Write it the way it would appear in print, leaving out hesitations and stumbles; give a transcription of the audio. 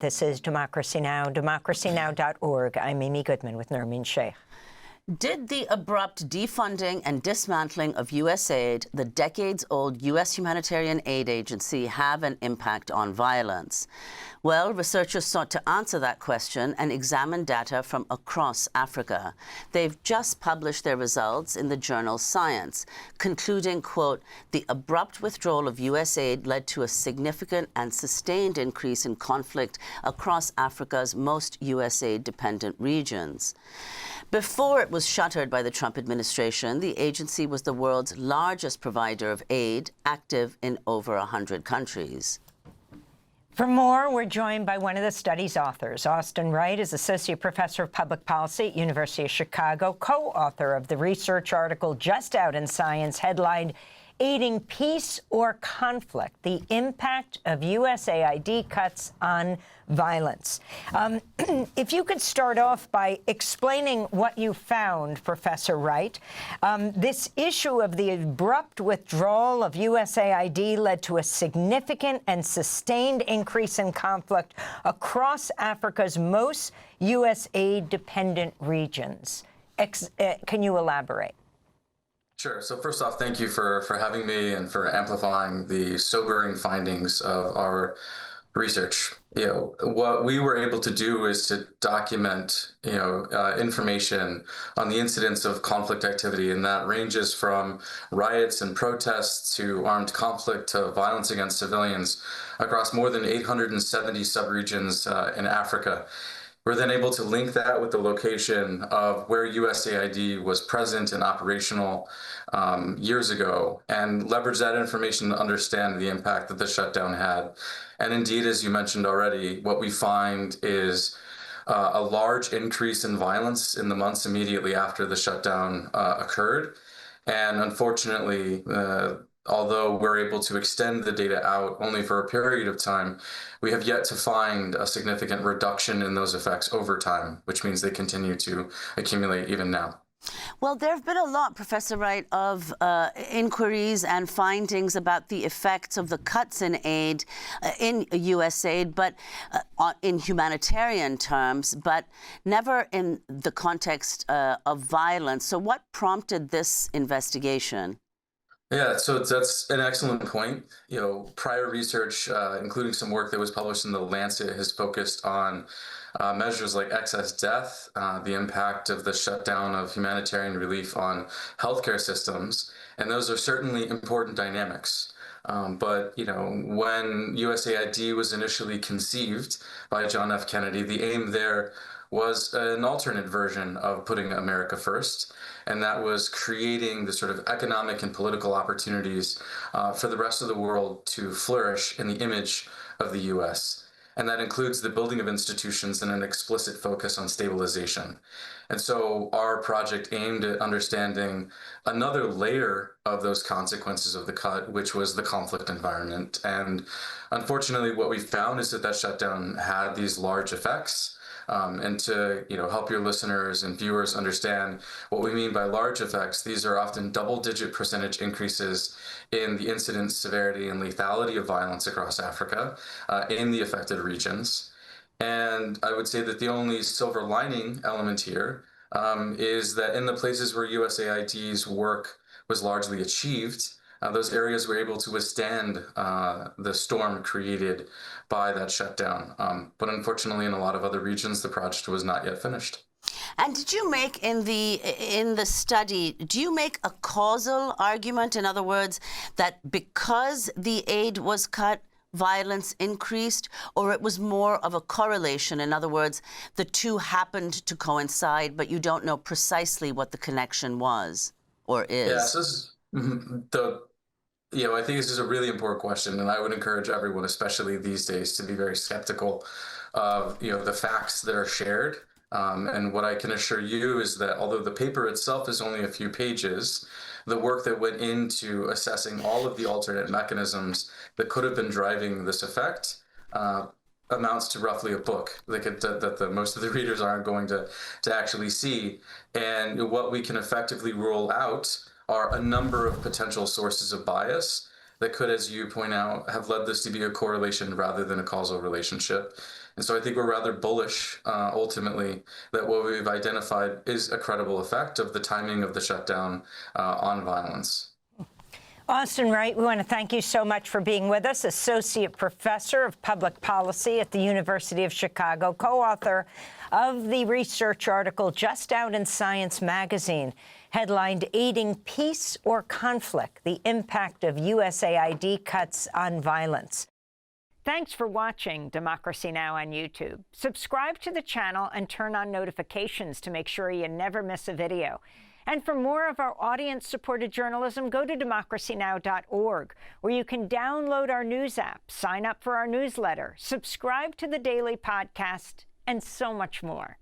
This is Democracy Now!, democracynow.org. I'm Amy Goodman with Nermeen Sheikh. Did the abrupt defunding and dismantling of USAID, the decades-old U.S. humanitarian aid agency, have an impact on violence? Well, researchers sought to answer that question and examine data from across Africa. They've just published their results in the journal Science, concluding, quote, the abrupt withdrawal of USAID led to a significant and sustained increase in conflict across Africa's most USAID-dependent regions. Before it was shuttered by the Trump administration, the agency was the world's largest provider of aid, active in over 100 countries. For more, we're joined by one of the study's authors. Austin Wright is Associate Professor of Public Policy at University of Chicago, co-author of the research article just out in Science headlined, Aiding Peace or Conflict, the Impact of USAID Cuts on Violence. If you could start off by explaining what you found, Professor Wright. This issue of the abrupt withdrawal of USAID led to a significant and sustained increase in conflict across Africa's most USAID-dependent regions. Can you elaborate? Sure. So first off, thank you for having me and for amplifying the sobering findings of our research. What we were able to do is to document, information on the incidence of conflict activity, and that ranges from riots and protests to armed conflict to violence against civilians across more than 870 subregions in Africa. We're then able to link that with the location of where USAID was present and operational years ago, and leverage that information to understand the impact that the shutdown had. And indeed, as you mentioned already, what we find is a large increase in violence in the months immediately after the shutdown occurred. And unfortunately, although we're able to extend the data out only for a period of time, we have yet to find a significant reduction in those effects over time, which means they continue to accumulate even now. Well, there have been a lot, Professor Wright, of inquiries and findings about the effects of the cuts in aid, in USAID, but in humanitarian terms, but never in the context of violence. So what prompted this investigation? Yeah, so that's an excellent point. Prior research, including some work that was published in The Lancet, has focused on measures like excess death, the impact of the shutdown of humanitarian relief on healthcare systems, and those are certainly important dynamics. But when USAID was initially conceived by John F. Kennedy, the aim there was an alternate version of putting America first, and that was creating the sort of economic and political opportunities for the rest of the world to flourish in the image of the U.S. And that includes the building of institutions and an explicit focus on stabilization. And so our project aimed at understanding another layer of those consequences of the cut, which was the conflict environment. And unfortunately, what we found is that that shutdown had these large effects. And to help your listeners and viewers understand what we mean by large effects, these are often double-digit percentage increases in the incidence, severity, and lethality of violence across Africa in the affected regions. And I would say that the only silver lining element here is that in the places where USAID's work was largely achieved, those areas were able to withstand the storm created by that shutdown. But unfortunately, in a lot of other regions, the project was not yet finished. And did you make in the study, do you make a causal argument? In other words, that because the aid was cut, violence increased, or it was more of a correlation? In other words, the two happened to coincide, but you don't know precisely what the connection was or is. Yes, this is I think this is a really important question, and I would encourage everyone, especially these days, to be very skeptical of the facts that are shared. And what I can assure you is that although the paper itself is only a few pages, the work that went into assessing all of the alternate mechanisms that could have been driving this effect amounts to roughly a book that most of the readers aren't going to actually see. And what we can effectively rule out are a number of potential sources of bias that could, as you point out, have led this to be a correlation rather than a causal relationship. And so I think we're rather bullish, ultimately, that what we've identified is a credible effect of the timing of the shutdown on violence. Austin Wright, we want to thank you so much for being with us, Associate Professor of Public Policy at the University of Chicago, co-author of the research article just out in Science magazine, headlined Aiding Peace or Conflict, the Impact of USAID Cuts on Violence. Thanks for watching Democracy Now! On YouTube. Subscribe to the channel and turn on notifications to make sure you never miss a video. And for more of our audience-supported journalism, go to democracynow.org, where you can download our news app, sign up for our newsletter, subscribe to the daily podcast, and so much more.